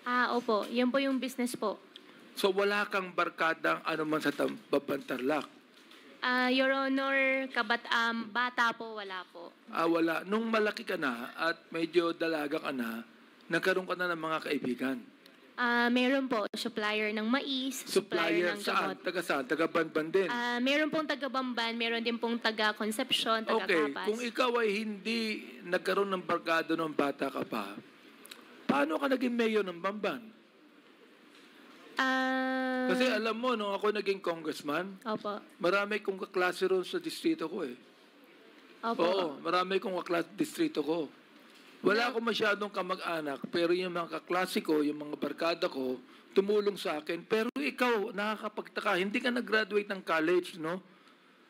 Opo. Yun po yung business po. So wala kang barkadang anuman sa Tambaban, Tarlac? Your Honor, bata po, wala po. Wala. Nung malaki ka na at medyo dalaga ka na, nagkaroon ka na ng mga kaibigan? Meron po, supplier ng mais, supplier ng saan? gamot. Taga saan? Taga Banban din? Meron pong taga-Bamban, meron din pong taga-Concepcion, Okay, taga-Capas. kung ikaw ay hindi nagkaroon ng barkada nung bata ka pa, paano ka naging mayor ng Bamban? Kasi alam mo, nung ako naging congressman, Opo. marami kong kaklase ron sa distrito ko eh. Opo. Oo, marami kong kaklase sa distrito ko. Wala akong masyadong kamag-anak, pero yung mga kaklase ko, yung mga barkada ko, tumulong sa akin. Pero ikaw, nakakapagtaka, hindi ka nag-graduate ng college, no?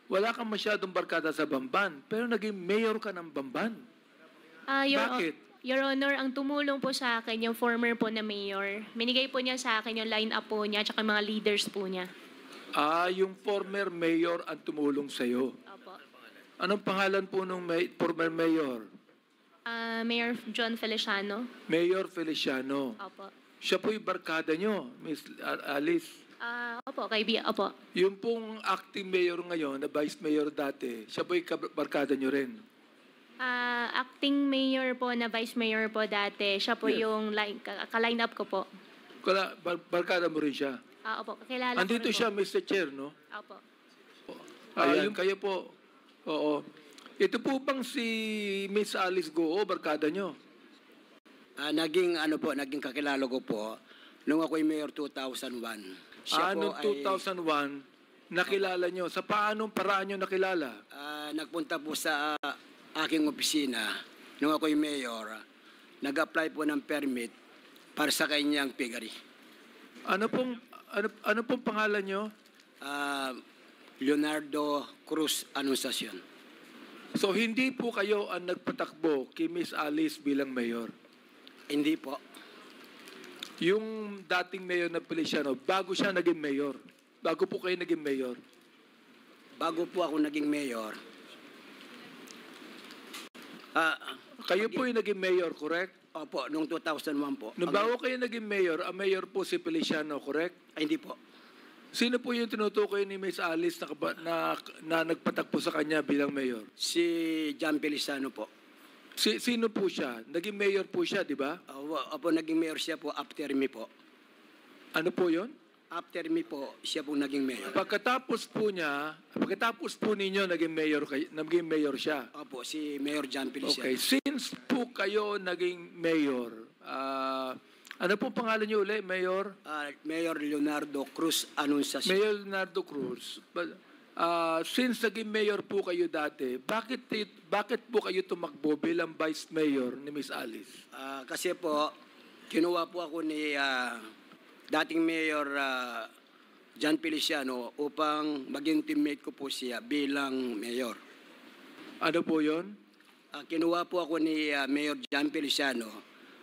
Wala kang masyadong barkada sa Bamban, pero naging mayor ka ng Bamban. Bakit? Your Honor, ang tumulong po sa akin, yung former po na mayor, minigay po niya sa akin yung line-up po niya at mga leaders po niya. Yung former mayor ang tumulong sa'yo. Opo. Anong pangalan po nung former mayor? Mayor John Feliciano. Mayor Feliciano. Opo. Siya po yung barkada nyo, Miss Alice. Opo, opo. Yung pong acting mayor ngayon, na vice mayor dati, siya po yung barkada nyo rin. Acting mayor po na vice mayor po dati, siya po Yes. yung ka-line up ko po. Barkada mo rin siya. Opo, kakilala Andito ko rin siya, po. Mr. Chair, no? Opo. Ayan, kayo po. Oo. Ito po bang si Miss Alice Goo, barkada nyo? Naging kakilala ko po nung ako'y mayor 2001. Noong 2001, nakilala nyo. Sa paanong paraan nyo nakilala? Nagpunta po sa aking opisina nung ako'y mayor. Nag-apply po ng permit para sa kanyang piggery. Ano pong pangalan nyo? Leonardo Cruz Anunciacion. So hindi po kayo ang nagpatakbo kay Miss Alice bilang mayor? Hindi po. Yung dating mayor na Feliciano, bago siya naging mayor? Bago po kayo naging mayor? Bago po ako naging mayor, Kayo po yung naging mayor, correct? opo, noong 2001 po. Nung bago kayo naging mayor, ang mayor po si Feliciano, correct? Hindi po. Sino po yung tinutukoy ni Miss Alice na nagpatakbo sa kanya bilang mayor? Si John Feliciano po. Sino po siya? Naging mayor po siya, di ba? Opo, naging mayor siya po after me po. Ano po yon? After me po, siya po naging mayor. Pagkatapos po ninyo, naging mayor siya. Opo, si Mayor John Feliciano. Okay, since po kayo naging mayor, ano po pangalan niyo ulit, Mayor? Mayor Leonardo Cruz Anunciacion. Mayor Leonardo Cruz. Since naging mayor po kayo dati, bakit po kayo tumakbo bilang vice mayor ni Miss Alice? Kasi po, kinuha po ako ni dating Mayor John Feliciano upang maging teammate ko po siya bilang mayor. Ano po yon? Kinuha po ako ni Mayor John Feliciano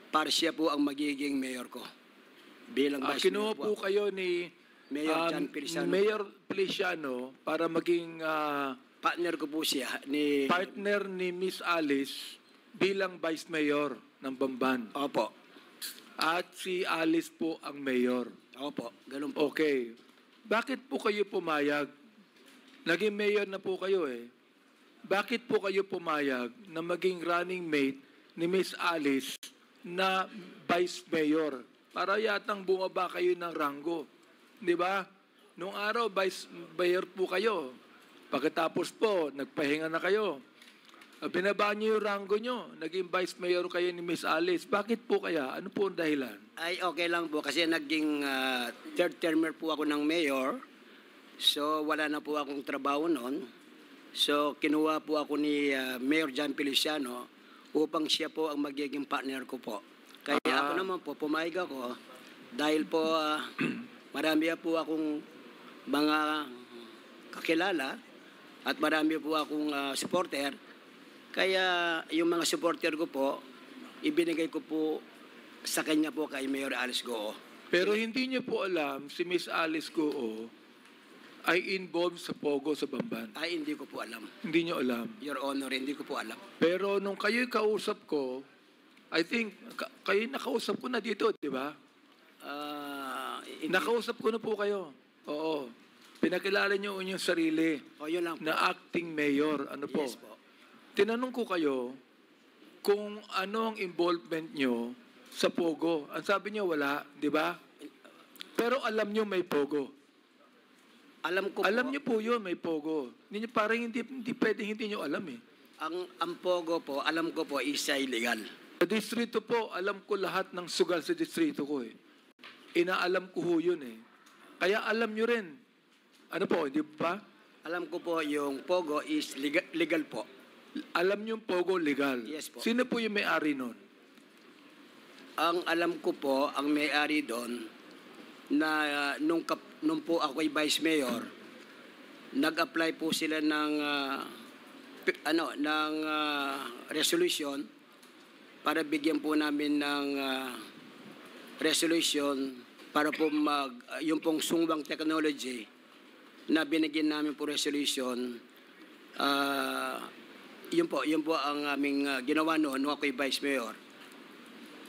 para siya po ang magiging mayor ko bilang vice Kinuha mayor po kayo ni Mayor John Feliciano. Mayor Feliciano para maging Partner ko po siya ni... partner ni Miss Alice bilang vice mayor ng Bamban. Opo. At si Alice po ang mayor. Opo, ganun po. Okay. Bakit po kayo pumayag? Naging mayor na po kayo eh. Bakit po kayo pumayag na maging running mate ni Miss Alice na vice mayor? Para yatang bumaba kayo ng ranggo. Di ba? Nung araw, vice mayor po kayo. Pagkatapos po, nagpahinga na kayo. Binaba niyo yung ranggo nyo. Naging vice mayor kayo ni Miss Alice. Bakit po kaya? Ano po ang dahilan? Ay, okay lang po kasi naging third termer po ako ng mayor. So, wala na po akong trabaho noon. So, kinuha po ako ni Mayor John Feliciano upang siya po ang magiging partner ko po. Kaya ako naman po, pumayag ako dahil po marami po akong mga kakilala at marami po akong supporter. Kaya yung mga supporter ko po, ibinigay ko po sa kanya po kay Mayor Alice Goo. Pero hindi niyo po alam si Miss Alice Goo ay involved sa Pogo sa Bamban. Ay, hindi ko po alam. Hindi niyo alam. Your Honor, hindi ko po alam. Pero nung kayo'y kausap ko, I think, kayo nakausap ko na dito, di ba? Nakausap ko na po kayo. Oo. Pinakilala niyo yung sarili Yun lang po. na acting mayor. Ano po? Yes po. Tinanong ko kayo kung ano ang involvement niyo sa Pogo. Ang sabi niyo wala, di ba? Pero alam niyo may Pogo. Alam ko Alam po, niyo po yun, may Pogo. Parang hindi pwedeng hindi niyo alam eh. ang Pogo po, alam ko po, is illegal. Sa distrito po, alam ko lahat ng sugal sa distrito ko eh. Inaalam ko ho yun eh. Kaya alam niyo rin. Ano po, di ba? Alam ko po yung Pogo is legal po. Alam niyo yung Pogo legal. Yes po. Sino po yung may-ari nun? Ang alam ko po, ang may-ari doon, na nung po ako'y vice mayor, nag-apply po sila ng resolution para bigyan po namin ng resolution para po yung pong sungwang technology na binigyan namin po resolution. Yun po ang aming ginawa noon nung ako'y vice mayor.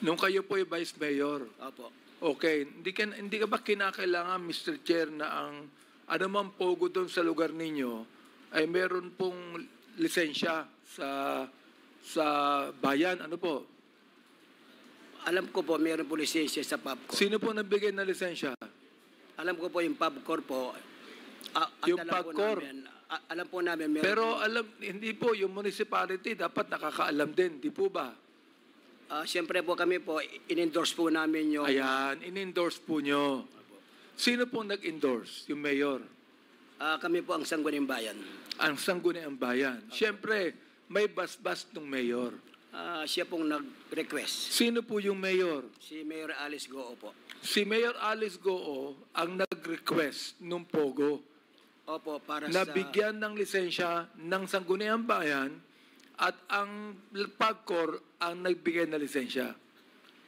Nung kayo po yung vice mayor. Opo. Okay, hindi ka ba kinakailangan, Mr. Chair, na ang anumang Pogo doon sa lugar ninyo ay meron pong lisensya sa bayan? Ano po? Alam ko po, mayroon po lisensya sa PubCorp. Sino po nagbigay ng lisensya? Alam ko po yung PubCorp po. Yung PubCorp? Alam po namin. Meron Pero po, hindi po, yung municipality dapat nakakaalam din, di po ba? siyempre po kami po, in-endorse po namin yung... Ayan, in-endorse po nyo. Sino po nag-endorse? Yung mayor? kami po ang Sangguniang Bayan. Ang Sangguniang Bayan. Siyempre, may basbas ng mayor. Siya pong nag-request. Sino po yung mayor? Si Mayor Alice Goo po. Si Mayor Alice Goo ang nag-request nung Pogo Opo, para na sa... bigyan ng lisensya ng Sangguniang Bayan at ang PubCorp ang nagbigay na lisensya.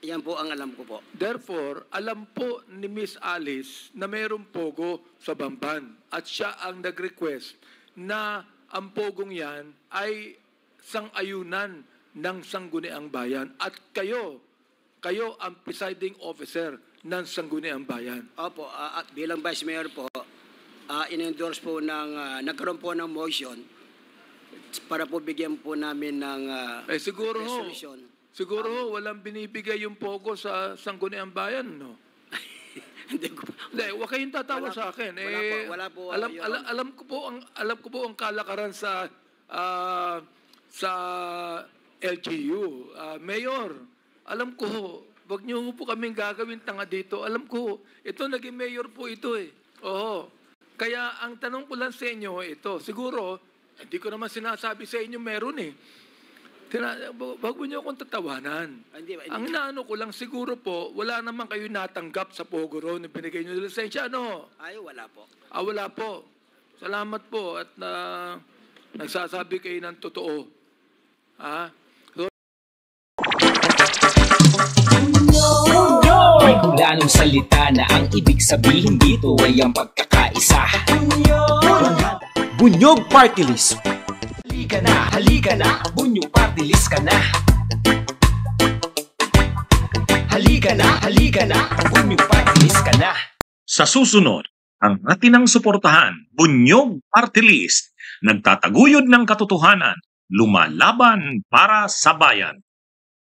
Yan po ang alam ko po. Therefore, alam po ni Miss Alice na mayroong Pogo sa Bamban at siya ang nag-request na ang Pogong yan ay sang-ayunan ng Sangguniang Bayan at kayo ang presiding officer ng Sangguniang Bayan. Opo, at bilang Vice Mayor po, in-endorse po nagkaroon po ng motion para po bigyan po namin ng Siguro resolution. walang binibigay yung Pogo sa Sangguniang Bayan, no? Hindi ko Hindi, huwag kayong tatawa sa akin. Wala po. Alam ko po ang kalakaran sa LGU. Mayor, alam ko, wag niyo po kaming gagawin tanga dito. Alam ko, ito naging mayor po ito eh. Oo. Kaya ang tanong ko lang sa inyo ito, siguro, hindi ko naman sinasabi sa inyo meron eh. Wag niyo akong tatawanan. Hindi. Ang inaano ko lang siguro po, wala naman kayo natanggap sa Pogo Road na binigay niyo ng lisensya, ano? Ay, wala po. Wala po. Salamat po at nagsasabi kayo ng totoo. May hulanong salita na ang ibig sabihin dito ay ang pagkakaisa. Bunyog Party List. Halika na, Bunyog Party List ka na. Halika na, Bunyog Party List ka na. Sa susunod, ang atinang suportahan, Bunyog Party List, nagtataguyod ng katotohanan, lumalaban para sa bayan.